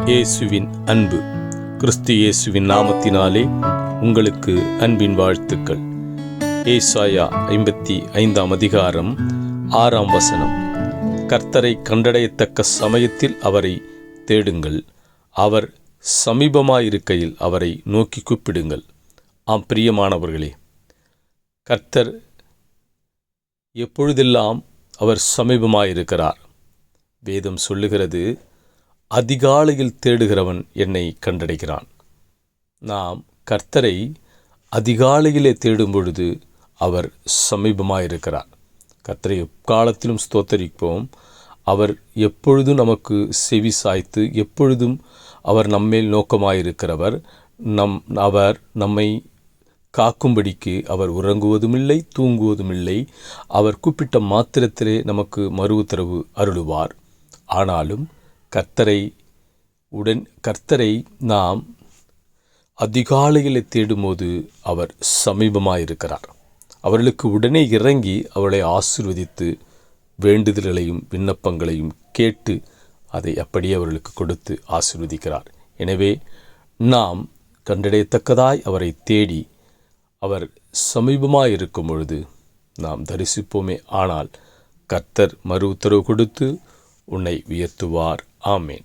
இயேசுவின் அன்பு. கிறிஸ்து இயேசுவின் நாமத்தினாலே உங்களுக்கு அன்பின் வாழ்த்துக்கள். ஏசாயா 55 அதிகாரம் 6 கர்த்தரை கண்டடையத்தக்க சமயத்தில் அவரை தேடுங்கள், அவர் சமீபமாயிருக்கையில் அவரை நோக்கி கூப்பிடுங்கள். ஆம் பிரியமானவர்களே, கர்த்தர் எப்பொழுதெல்லாம் அவர் சமீபமாயிருக்கிறார். வேதம் சொல்லுகிறது, அதிகாலையில் தேடுகிறவன் என்னை கண்டடைகிறான். நாம் கர்த்தரை அதிகாலையிலே தேடும் பொழுது அவர் சமீபமாயிருக்கிறார். கர்த்தரை எக்காலத்திலும் ஸ்தோத்தரிப்போம். அவர் எப்பொழுதும் நமக்கு செவி சாய்த்து எப்பொழுதும் அவர் நம்மேல் நோக்கமாயிருக்கிறவர். அவர் நம்மை காக்கும்படிக்கு அவர் உறங்குவதுமில்லை, தூங்குவதுமில்லை. அவர் கூப்பிட்ட மாத்திரத்திலே நமக்கு மறு உத்தரவு அருளுவார். ஆனாலும் கர்த்தரை நாம் அதிகாலையில் தேடும்போது அவர் சமீபமாயிருக்கிறார். அவர்களுக்கு உடனே இறங்கி அவளை ஆசீர்வதித்து வேண்டுதல்களையும் விண்ணப்பங்களையும் கேட்டு அதை அப்படியே அவர்களுக்கு கொடுத்து ஆசீர்வதிக்கிறார். எனவே நாம் கண்டடையத்தக்கதாய் அவரை தேடி அவர் சமீபமாயிருக்கும் பொழுது நாம் தரிசிப்போமே. ஆனால் கர்த்தர் மறு உத்தரவு கொடுத்து உன்னை உயர்த்துவார். ஆமேன்.